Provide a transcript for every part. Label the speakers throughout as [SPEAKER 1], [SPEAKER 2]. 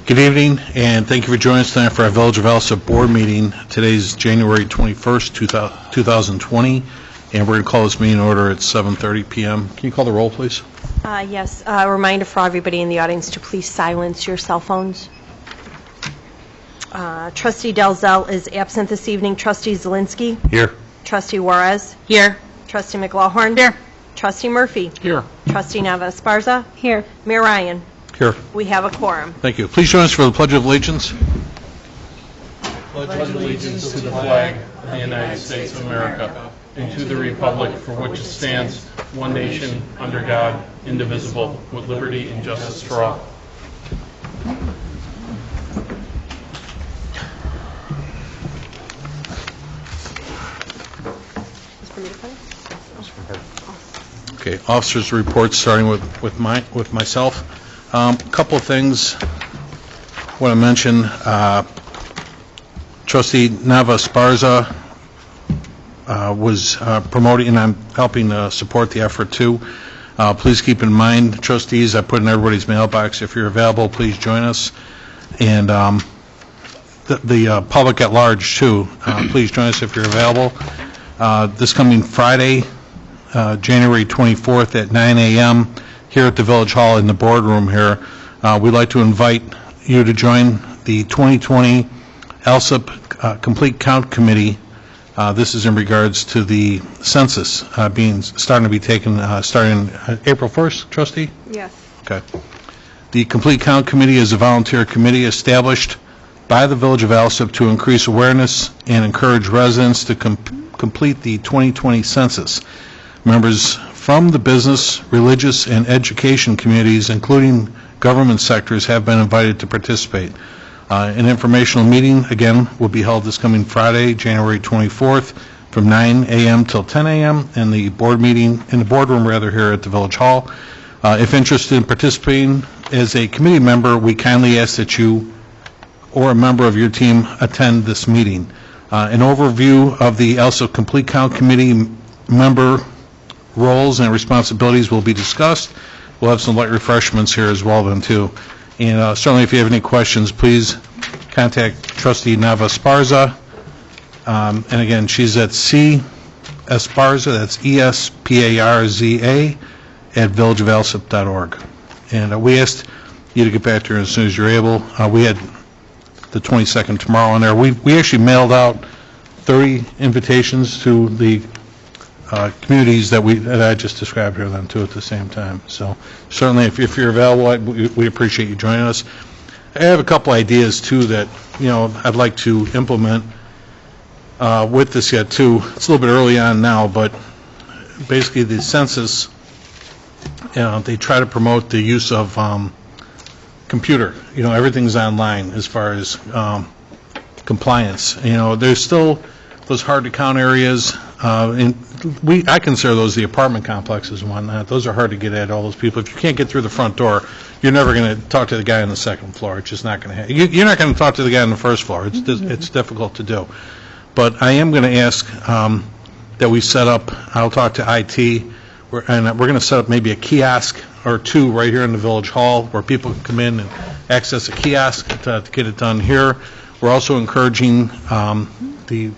[SPEAKER 1] Good evening, and thank you for joining us tonight for our Village of Alsip board meeting. Today's January 21st, 2020, and we're going to call this meeting in order at 7:30 p.m. Can you call the roll, please?
[SPEAKER 2] Yes. A reminder for everybody in the audience to please silence your cell phones. Trustee Dalzell is absent this evening. Trustee Zielinski?
[SPEAKER 1] Here.
[SPEAKER 2] Trustee Juarez?
[SPEAKER 3] Here.
[SPEAKER 2] Trustee McLaughlin?
[SPEAKER 3] Here.
[SPEAKER 2] Trustee Murphy?
[SPEAKER 1] Here.
[SPEAKER 2] Trustee Nava Esparza?
[SPEAKER 3] Here.
[SPEAKER 2] Mayor Ryan?
[SPEAKER 1] Here.
[SPEAKER 2] We have a quorum.
[SPEAKER 1] Thank you. Please join us for the Pledge of Allegiance.
[SPEAKER 4] Pledge allegiance to the flag of the United States of America and to the republic for which it stands, one nation, under God, indivisible, with liberty and justice for all.
[SPEAKER 1] Okay, officers' reports, starting with myself. A couple of things I want to mention. Trustee Nava Esparza was promoting, and I'm helping support the effort too. Please keep in mind, trustees, I put in everybody's mailbox, if you're available, please join us. And the public at large too, please join us if you're available. This coming Friday, January 24th at 9 a.m. here at the Village Hall in the boardroom here. We'd like to invite you to join the 2020 Alsip Complete Count Committee. This is in regards to the census starting to be taken starting April 1st, Trustee?
[SPEAKER 2] Yes.
[SPEAKER 1] Okay. The Complete Count Committee is a volunteer committee established by the Village of Alsip to increase awareness and encourage residents to complete the 2020 census. Members from the business, religious, and education communities, including government sectors, have been invited to participate. An informational meeting, again, will be held this coming Friday, January 24th, from 9 a.m. till 10 a.m. in the boardroom here at the Village Hall. If interested in participating as a committee member, we kindly ask that you or a member of your team attend this meeting. An overview of the Alsip Complete Count Committee member roles and responsibilities will be discussed. We'll have some light refreshments here as well then too. And certainly if you have any questions, please contact Trustee Nava Esparza. And again, she's at C. Esparza, that's E-S-P-A-R-Z-A, at villageofalsip.org. And we asked you to get back to her as soon as you're able. We had the 22nd tomorrow on there. We actually mailed out 30 invitations to the communities that I just described here then too at the same time. So certainly if you're available, we appreciate you joining us. I have a couple ideas too that I'd like to implement with this yet too. It's a little bit early on now, but basically the census, they try to promote the use of computer. Everything's online as far as compliance. There's still those hard to count areas. I consider those the apartment complexes and whatnot. Those are hard to get at, all those people. If you can't get through the front door, you're never going to talk to the guy on the second floor. It's just not going to happen. You're not going to talk to the guy on the first floor. It's difficult to do. But I am going to ask that we set up, I'll talk to IT, and we're going to set up maybe a kiosk or two right here in the Village Hall where people can come in and access a kiosk to get it done here. We're also encouraging the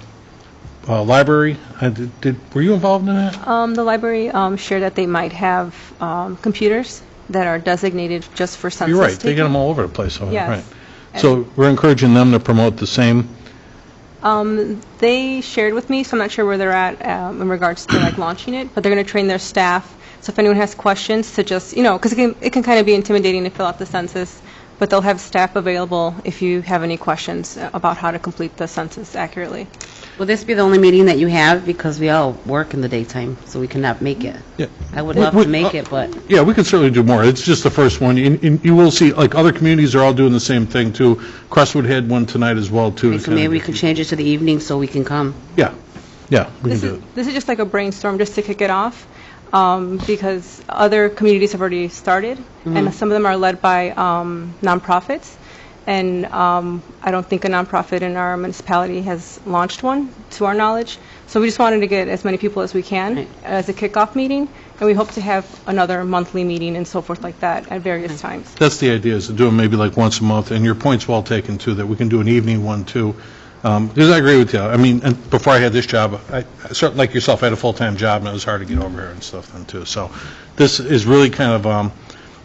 [SPEAKER 1] library. Were you involved in that?
[SPEAKER 3] The library shared that they might have computers that are designated just for census.
[SPEAKER 1] You're right. They get them all over the place.
[SPEAKER 3] Yes.
[SPEAKER 1] Right. So we're encouraging them to promote the same.
[SPEAKER 3] They shared with me, so I'm not sure where they're at in regards to launching it, but they're going to train their staff. So if anyone has questions, to just because it can kind of be intimidating to fill out the census, but they'll have staff available if you have any questions about how to complete the census accurately.
[SPEAKER 5] Will this be the only meeting that you have? Because we all work in the daytime, so we cannot make it.
[SPEAKER 1] Yeah.
[SPEAKER 5] I would love to make it, but...
[SPEAKER 1] Yeah, we can certainly do more. It's just the first one. You will see, other communities are all doing the same thing, too. Crestwood had one tonight as well, too.
[SPEAKER 5] Okay, so maybe we could change it to the evening so we can come.
[SPEAKER 1] Yeah, we can do it.
[SPEAKER 3] This is just like a brainstorm just to kick it off, because other communities have already started, and some of them are led by nonprofits. And I don't think a nonprofit in our municipality has launched one, to our knowledge. So we just wanted to get as many people as we can as a kickoff meeting, And we hope to have another monthly meeting and so forth like that at various times.
[SPEAKER 1] That's the idea, is to do them maybe like once a month, and your point's well taken, too, that we can do an evening one, too. Because I agree with you. I mean, and before I had this job, I certainly, like yourself, I had a full-time job, and it was hard to get over here and stuff then, too. So this is really kind of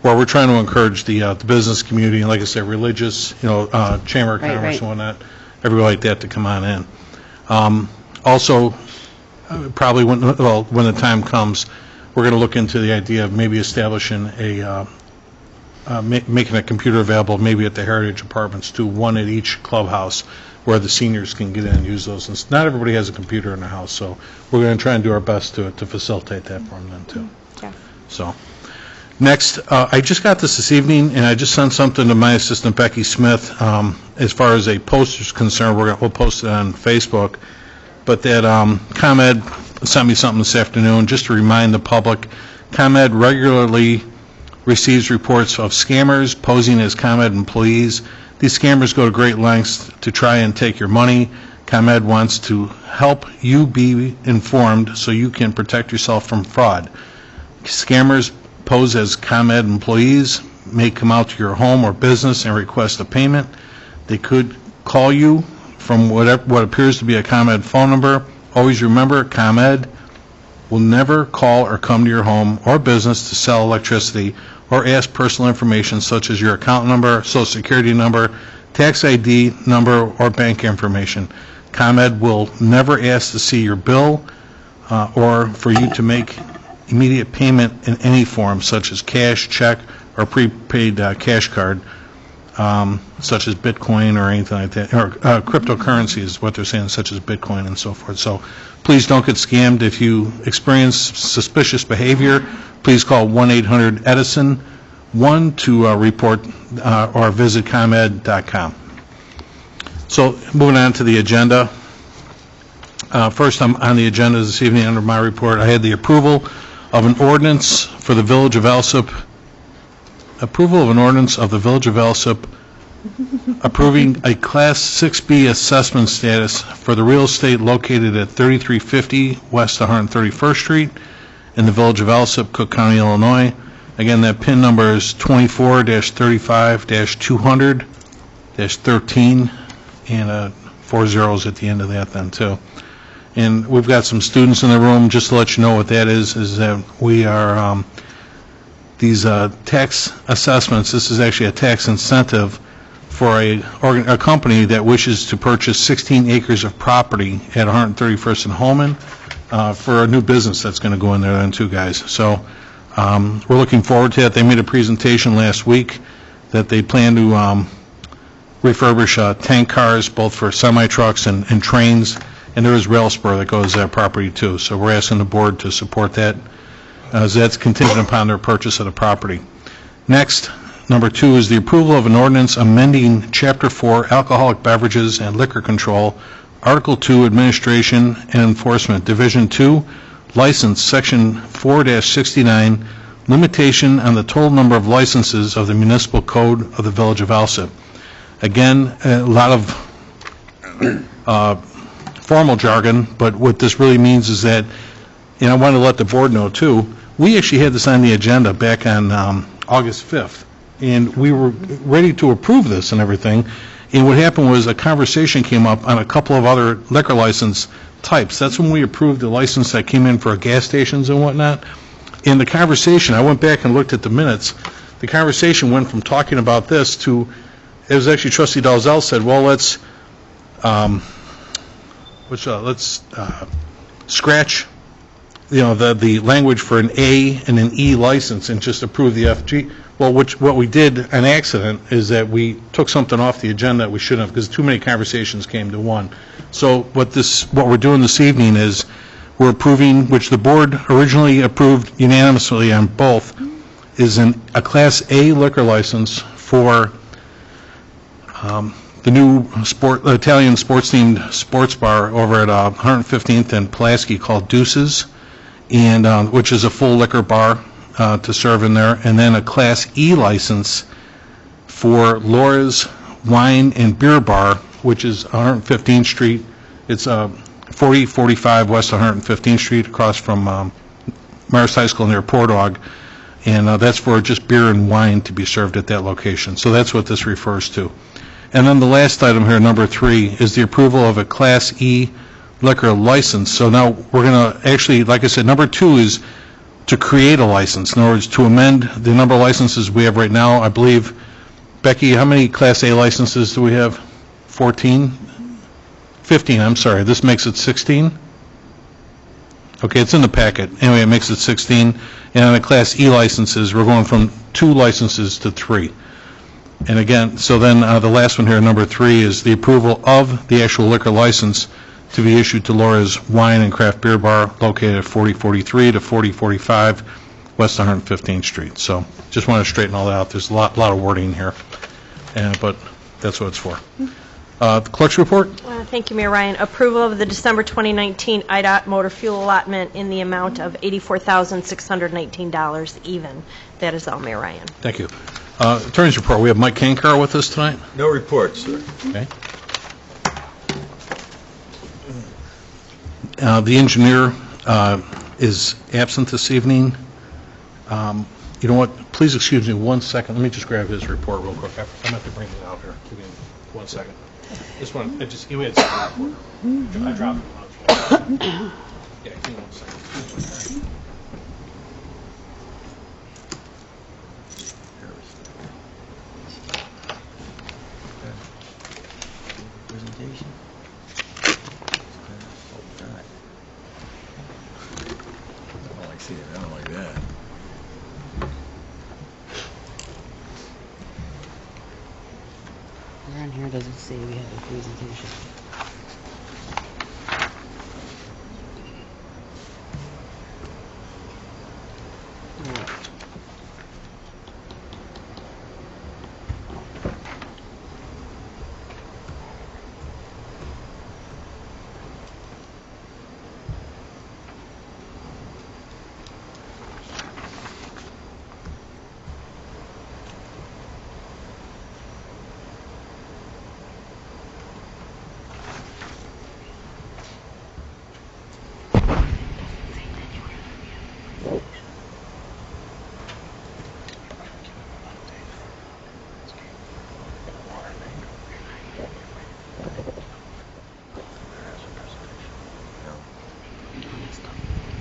[SPEAKER 1] where we're trying to encourage the business community, and like I said, religious, Chamber of
[SPEAKER 5] Right,
[SPEAKER 1] Commerce
[SPEAKER 5] right.
[SPEAKER 1] and whatnot, everybody like that to come on in. Also, probably when the time comes, we're going to look into the idea of maybe establishing making a computer available maybe at the Heritage Apartments too, one at each clubhouse where the seniors can get in and use those. And not everybody has a computer in the house, so we're going to try and do our best to facilitate that for them then too.
[SPEAKER 3] Yeah.
[SPEAKER 1] So, next, I just got this evening, and I just sent something to my assistant Becky Smith. As far as a poster is concerned, we'll post it on Facebook. But that ComEd sent me something this afternoon just to remind the public. ComEd regularly receives reports of scammers posing as ComEd employees. These scammers go to great lengths to try and take your money. ComEd wants to help you be informed so you can protect yourself from fraud. Scammers pose as ComEd employees, may come out to your home or business and request a payment. They could call you from what appears to be a ComEd phone number. Always remember, ComEd will never call or come to your home or business to sell electricity or ask personal information such as your account number, social security number, tax ID number, or bank information. ComEd will never ask to see your bill or for you to make immediate payment in any form, such as cash, check, or prepaid cash card, such as Bitcoin or anything like that, or cryptocurrency is what they're saying, such as Bitcoin and so forth. So please don't get scammed. If you experience suspicious behavior, please call 1-800-EDISON-1 to report or visit ComEd.com. So moving on to the agenda. First, I'm on the agenda this evening under my report. I had the approval of an ordinance for the Village of Alsip, approving a Class 6B assessment status for the real estate located at 3350 West 131st Street in the Village of Alsip, Cook County, Illinois. Again, that PIN number is 24-35-200-13, and 4 zeros at the end of that then, too. And we've got some students in the room. Just to let you know what that is that we are, these tax assessments, this is actually a tax incentive for a company that wishes to purchase 16 acres of property at 131st and Holman for a new business that's going to go in there then too, guys. So we're looking forward to that. They made a presentation last week that they plan to refurbish tank cars, both for semi-trucks and trains, and there is rail spur that goes to that property too. So we're asking the board to support that, as that's contingent upon their purchase of the property. Next, number 2 is the approval of an ordinance amending Chapter 4, Alcoholic Beverages and Liquor Control, Article 2, Administration and Enforcement, Division 2, License, Section 4-69, limitation on the total number of licenses of the municipal code of the Village of Alsip. Again, a lot of formal jargon, but what this really means is that, and I want to let the board know too, we actually had this on the agenda back on August 5th, and we were ready to approve this and everything, and what happened was a conversation came up on a couple of other liquor license types. That's when we approved the license that came in for gas stations and whatnot. In the conversation, I went back and looked at the minutes, the conversation went from talking about this to, it was actually Trustee Dalzell said, well, let's scratch, the language for an A and an E license and just approve the FG. Well, what we did, an accident, is that we took something off the agenda that we shouldn't have, because too many conversations came to one. So what we're doing this evening is we're approving, which the board originally approved unanimously on both, is a Class A liquor license for the new Italian sports-themed sports bar over at 115th and Pulaski called Deuces, and which is a full liquor bar to serve in there, and then a Class E license for Laura's Wine and Beer Bar, which is 115th Street. It's 4045 West 115th Street, across from Marist High School near Port Dog, and that's for just beer and wine to be served at that location. So that's what this refers to. And then the last item here, number 3, is the approval of a Class E liquor license. So now we're going to actually, like I said, number 2 is to create a license. In other words, to amend the number of licenses we have right now. I believe, Becky, how many Class A licenses do we have? 14? 15, I'm sorry. This makes it 16? Okay, it's in the packet. Anyway, it makes it 16. And on the Class E licenses, we're going from 2 licenses to 3. And again, so then the last one here, number 3, is the approval of the actual liquor license to be issued to Laura's Wine and Craft Beer Bar located at 4043 to 4045 West 115th Street. So just want to straighten all that out. There's a lot of wording here, but that's what it's for. The clerk's report?
[SPEAKER 2] Thank you, Mayor Ryan. Approval of the December 2019 IDOT motor fuel allotment in the amount of $84,619 even. That is all, Mayor Ryan.
[SPEAKER 1] Thank you. Attorney's report. We have Mike Kankar with us tonight.
[SPEAKER 6] No report, sir.
[SPEAKER 1] Okay. The engineer is absent this evening. You know what? Please excuse me 1 second. Let me just grab his report real quick. I'm going to have to bring it out here. Give me 1 second. This one, give me a second. I dropped it. Yeah, give me 1 second.
[SPEAKER 6] Presentation. I don't like seeing it. I don't like that.
[SPEAKER 5] Where on here does it say we have a presentation?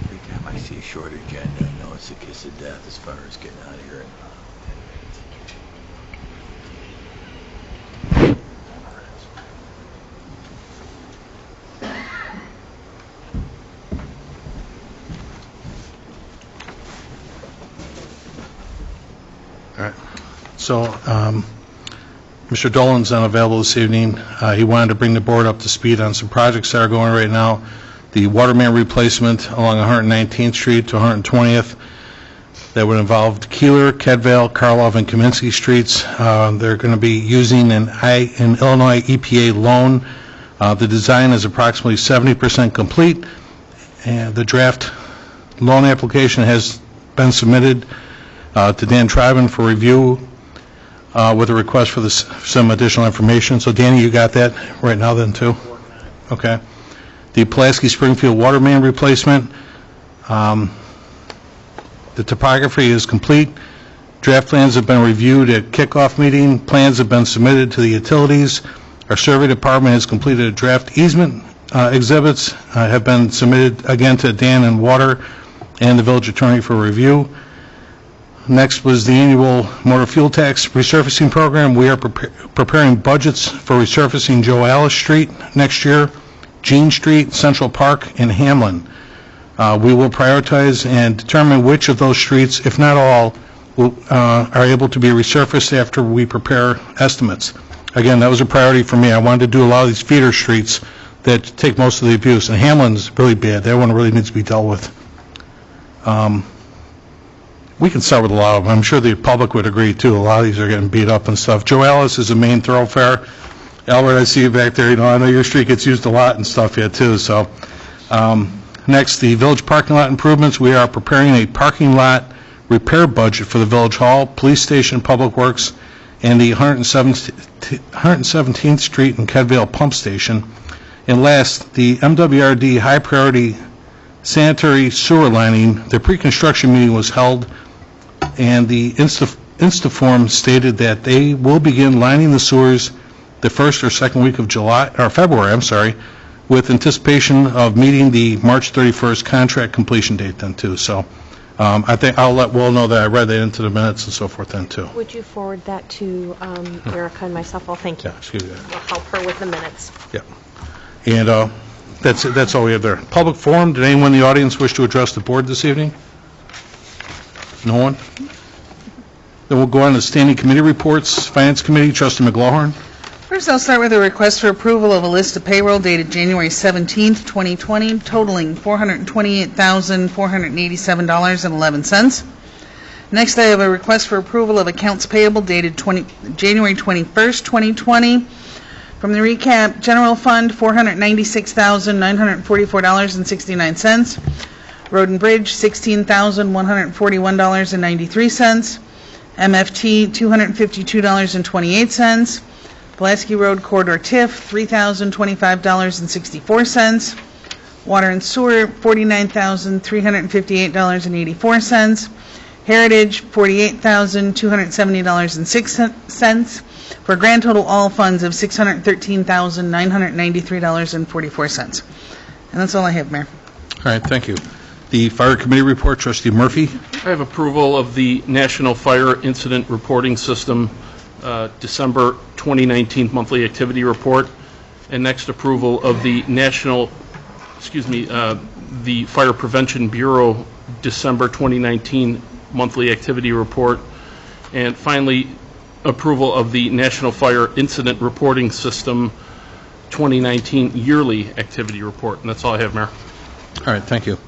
[SPEAKER 6] Every time I see a short agenda, I know it's a kiss of death as far as getting out of here.
[SPEAKER 1] All right. So, Mr. Dolan's unavailable this evening. He wanted to bring the board up to speed on some projects that are going right now. The water main replacement along 119th Street to 120th. That would involve Keeler, Kedvale, Karloff, and Kaminsky Streets. They're going to be using an Illinois EPA loan. The design is approximately 70% complete, and the draft loan application has been submitted to Dan Triben for review with a request for some additional information. So, Danny, you got that right now then, too? Okay. The Pulaski Springfield water main replacement. The topography is complete. Draft plans have been reviewed at kickoff meeting. Plans have been submitted to the utilities. Our survey department has completed a draft easement. Exhibits have been submitted again to Dan and Water and the village attorney for review. Next was the annual motor fuel tax resurfacing program. We are preparing budgets for resurfacing Joe Alice Street next year, Jean Street, Central Park, and Hamlin. We will prioritize and determine which of those streets, if not all, are able to be resurfaced after we prepare estimates. Again, that was a priority for me. I wanted to do a lot of these feeder streets that take most of the abuse, and Hamlin's really bad. That one really needs to be dealt with. We can start with a lot of them. I'm sure the public would agree, too. A lot of these are getting beat up and stuff. Joe Alice is a main thoroughfare. Albert, I see you back there. You know, I know your street gets used a lot and stuff yet, too. So, next, the village parking lot improvements. We are preparing a parking lot repair budget for the Village Hall, Police Station, Public Works, and the 117th Street and Kedvale Pump Station. And last, the MWRD high priority sanitary sewer lining. The pre-construction meeting was held, and the Instaform stated that they will begin lining the sewers the first or second week of February, with anticipation of meeting the March 31st contract completion date then too. So I think I'll let Will know that I read that into the minutes and so forth then too.
[SPEAKER 2] Would you forward that to Erica and myself? Well, thank you.
[SPEAKER 1] Yeah, excuse me.
[SPEAKER 2] We'll help her with the minutes.
[SPEAKER 1] Yeah. And that's it. That's all we have there. Public forum. Did anyone in the audience wish to address the board this evening? No one? Then we'll go on to standing committee reports. Finance Committee, Trustee McGlawhorn.
[SPEAKER 7] First, I'll start with a request for approval of a list of payroll dated January 17th, 2020, totaling $428,487.11. Next, I have a request for approval of accounts payable dated January 21st, 2020. From the recap, General Fund, $496,944.69. Road and Bridge, $16,141.93. MFT, $252.28. Pulaski Road Corridor TIF, $3,025.64. Water and Sewer, $49,358.84. Heritage, $48,270.06, for a grand total all funds of $613,993.44. And that's all I have, Mayor.
[SPEAKER 1] All right, thank you. The Fire Committee report, Trustee Murphy.
[SPEAKER 4] I have approval of the National Fire Incident Reporting System December 2019 monthly activity report, and next approval of the the Fire Prevention Bureau December 2019 monthly activity report, and finally approval of the National Fire Incident Reporting System 2019 yearly activity report. And that's all I have, Mayor.
[SPEAKER 1] All right, thank you.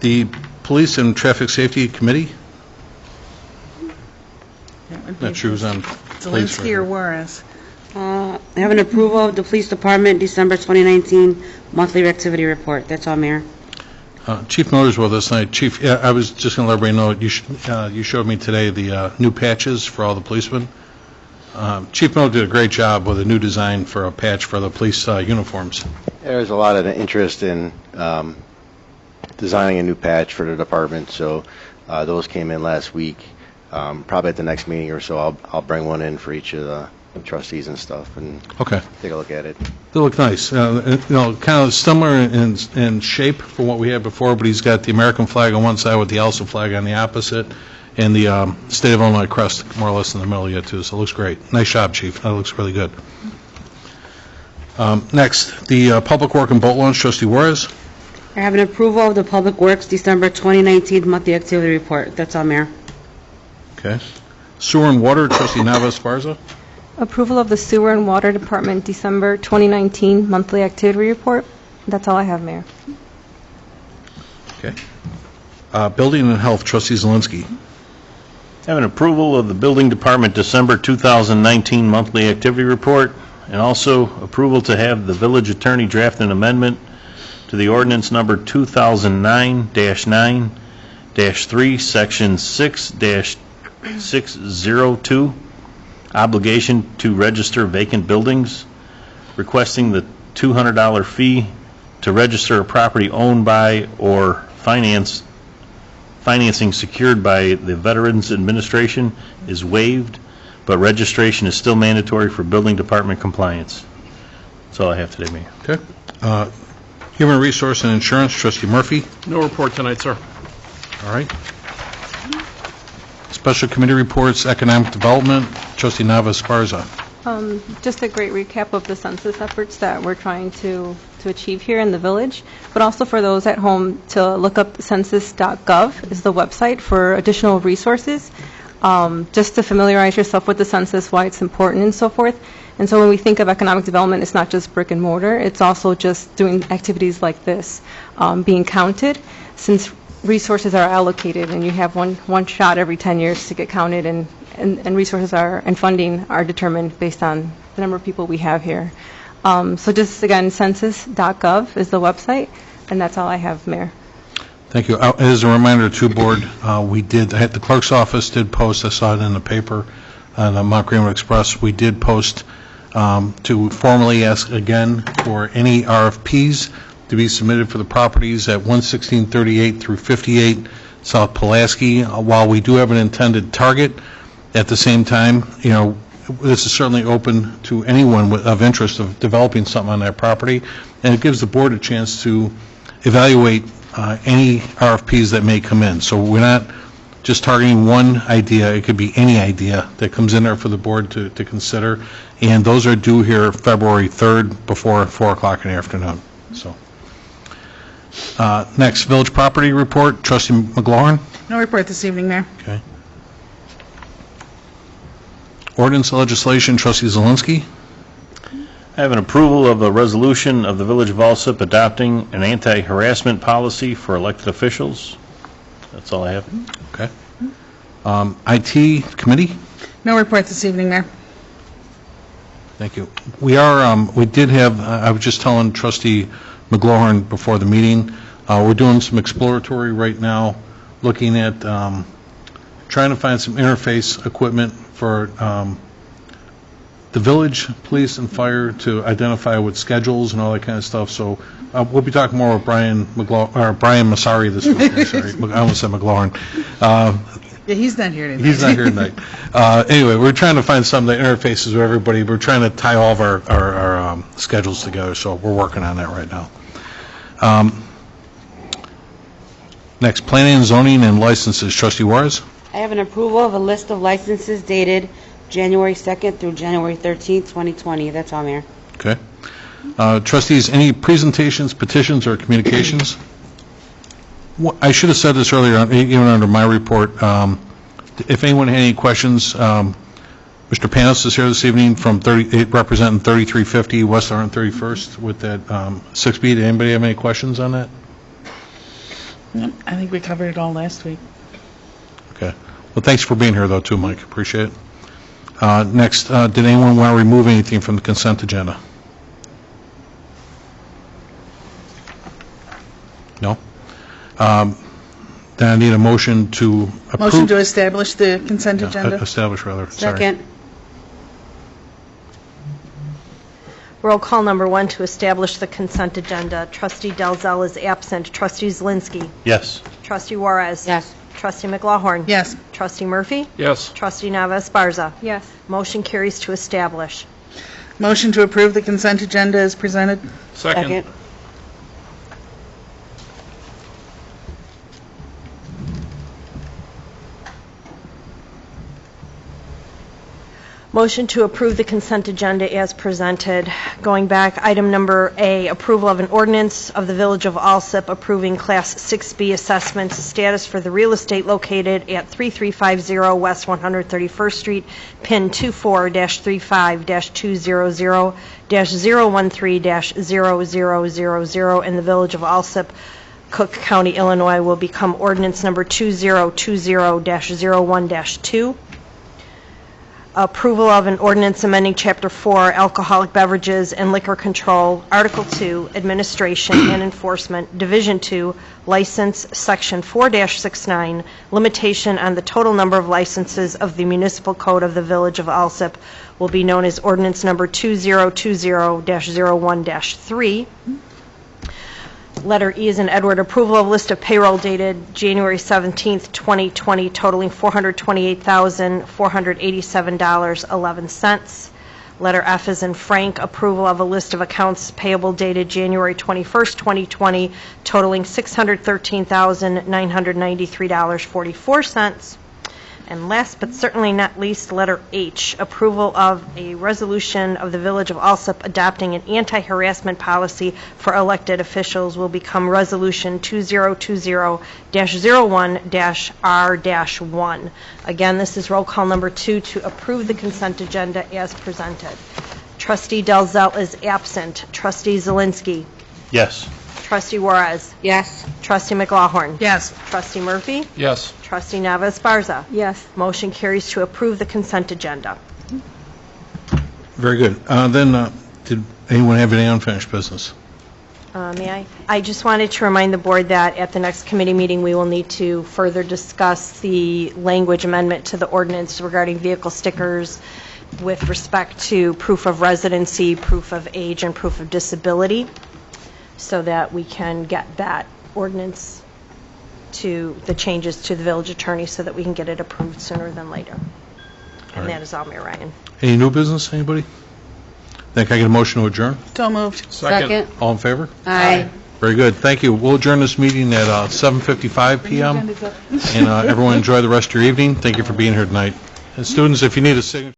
[SPEAKER 1] The Police and Traffic Safety Committee. Not sure who's on.
[SPEAKER 7] Zelensky or Juarez?
[SPEAKER 5] I have an approval of the Police Department December 2019 monthly activity report. That's all, Mayor.
[SPEAKER 1] Chief Miller's with us tonight. Chief, I was just going to let everybody know, you showed me today the new patches for all the policemen. Chief Miller did a great job with a new design for a patch for the police uniforms.
[SPEAKER 8] There's a lot of interest in designing a new patch for the department, so those came in last week. Probably at the next meeting or so, I'll bring one in for each of the trustees and stuff, and take a look at it.
[SPEAKER 1] They look nice. Kind of similar in shape from what we had before, but he's got the American flag on one side with the Alsip flag on the opposite, and the state of Illinois crest more or less in the middle yet too. So it looks great. Nice job, Chief. That looks really good. Next, the Public Work and Boat Launch, Trustee Juarez.
[SPEAKER 5] I have an approval of the Public Works December 2019 monthly activity report. That's all, Mayor.
[SPEAKER 1] Okay. Sewer and Water, Trustee Nava Esparza.
[SPEAKER 3] Approval of the Sewer and Water Department December 2019 monthly activity report. That's all I have, Mayor.
[SPEAKER 1] Okay. Building and Health, Trustee Zelensky.
[SPEAKER 9] I have an approval of the Building Department December 2019 monthly activity report, and also approval to have the village attorney draft an amendment to the ordinance number 2009-9-3, section 6-602, obligation to register vacant buildings, requesting the $200 fee to register a property owned by or financing secured by the Veterans Administration is waived, but registration is still mandatory for building department compliance. That's all I have today, Mayor.
[SPEAKER 1] Okay. Human Resource and Insurance, Trustee Murphy.
[SPEAKER 4] No report tonight, sir.
[SPEAKER 1] All right. Special Committee Reports, Economic Development, Trustee Nava Esparza.
[SPEAKER 3] Just a great recap of the census efforts that we're trying to achieve here in the village, but also for those at home to look up census.gov is the website for additional resources, just to familiarize yourself with the census, why it's important and so forth. And so when we think of economic development, it's not just brick and mortar, it's also just doing activities like this, being counted, since resources are allocated and you have one shot every 10 years to get counted, and resources and funding are determined based on the number of people we have here. So just again, census.gov is the website, and that's all I have, Mayor.
[SPEAKER 1] Thank you. As a reminder to Board, the clerk's office did post, I saw it in the paper, the Mount Greenwood Express, we did post to formally ask again for any RFPs to be submitted for the properties at 11638 through 58 South Pulaski. While we do have an intended target, at the same time, this is certainly open to anyone of interest of developing something on that property, and it gives the board a chance to evaluate any RFPs that may come in. So we're not just targeting one idea. It could be any idea that comes in there for the board to consider, and those are due here February 3rd before 4 o'clock in the afternoon. So, next, village property report. Trustee McLaurin.
[SPEAKER 7] No report this evening, Mayor.
[SPEAKER 1] Okay. Ordinance and legislation. Trustee Zelinski.
[SPEAKER 9] I have an approval of a resolution of the Village of Alsip adopting an anti-harassment policy for elected officials. That's all I have.
[SPEAKER 1] Okay. IT committee.
[SPEAKER 7] No report this evening, Mayor.
[SPEAKER 1] Thank you. We did have, I was just telling Trustee McLaurin before the meeting, we're doing some exploratory right now, looking at trying to find some interface equipment for the village, police, and fire to identify with schedules and all that kind of stuff. So we'll be talking more with Brian Massari this week. Sorry, I almost said McLaurin.
[SPEAKER 7] Yeah, he's not here tonight.
[SPEAKER 1] He's not here tonight. Anyway, we're trying to find something that interfaces with everybody. We're trying to tie all of our schedules together, so we're working on that right now. Next, planning and zoning and licenses. Trustee Juarez?
[SPEAKER 5] I have an approval of a list of licenses dated January 2nd through January 13th, 2020. That's all, Mayor.
[SPEAKER 1] Okay. Trustees, any presentations, petitions, or communications? I should have said this earlier, even under my report. If anyone had any questions, Mr. Panos is here this evening from representing 3350 West 131st with that 6B. Did anybody have any questions on that?
[SPEAKER 7] I think we covered it all last week.
[SPEAKER 1] Okay. Well, thanks for being here, though, too, Mike. Appreciate it. Next, did anyone want to remove anything from the consent agenda? No? Then I need a motion to approve.
[SPEAKER 7] Motion to establish the consent agenda.
[SPEAKER 1] Establish, rather. Sorry.
[SPEAKER 5] Second.
[SPEAKER 2] Roll call number 1 to establish the consent agenda. Trustee Dalzell is absent. Trustee Zelinski.
[SPEAKER 9] Yes.
[SPEAKER 2] Trustee Juarez.
[SPEAKER 5] Yes.
[SPEAKER 2] Trustee McLaurin.
[SPEAKER 7] Yes.
[SPEAKER 2] Trustee Murphy.
[SPEAKER 4] Yes.
[SPEAKER 2] Trustee Nava Esparza.
[SPEAKER 3] Yes.
[SPEAKER 2] Motion carries to establish.
[SPEAKER 7] Motion to approve the consent agenda is presented.
[SPEAKER 4] Second.
[SPEAKER 2] Motion to approve the consent agenda as presented. Going back, item number A, approval of an ordinance of the Village of Alsip approving Class 6B assessments status for the real estate located at 3350 West 131st Street, PIN 24-35-200-013-0000 in the Village of Alsip, Cook County, Illinois, will become ordinance number 2020-01-2. Approval of an ordinance amending Chapter 4, Alcoholic Beverages and Liquor Control, Article 2, Administration and Enforcement, Division 2, License, Section 4-69, Limitation on the total number of licenses of the Municipal Code of the Village of Alsip, will be known as ordinance number 2020-01-3. Letter E is in Edward, approval of list of payroll dated January 17th, 2020, totaling $428,487.11. Letter F is in Frank, approval of a list of accounts payable dated January 21st, 2020, totaling $613,993.44. And last but certainly not least, letter H, approval of a resolution of the Village of Alsip adopting an anti-harassment policy for elected officials will become Resolution 2020-01-R-1. Again, this is roll call number 2 to approve the consent agenda as presented. Trustee Dalzell is absent. Trustee Zelinski.
[SPEAKER 9] Yes.
[SPEAKER 2] Trustee Juarez.
[SPEAKER 5] Yes.
[SPEAKER 2] Trustee McLaurin.
[SPEAKER 7] Yes.
[SPEAKER 2] Trustee Murphy.
[SPEAKER 4] Yes.
[SPEAKER 2] Trustee Nava Esparza.
[SPEAKER 3] Yes.
[SPEAKER 2] Motion carries to approve the consent agenda.
[SPEAKER 1] Very good. Then, did anyone have any unfinished business?
[SPEAKER 2] May I? I just wanted to remind the board that at the next committee meeting, we will need to further discuss the language amendment to the ordinance regarding vehicle stickers with respect to proof of residency, proof of age, and proof of disability. so that we can get that ordinance to, the changes to the village attorney, so that we can get it approved sooner than later. And that is all, Mayor Ryan.
[SPEAKER 1] Any new business, anybody? Then can I get a motion to adjourn?
[SPEAKER 7] So moved.
[SPEAKER 5] Second.
[SPEAKER 1] All in favor?
[SPEAKER 5] Aye.
[SPEAKER 1] Very good, thank you. We'll adjourn this meeting at 7:55 PM, and everyone enjoy the rest of your evening. Thank you for being here tonight. And students, if you need a signature...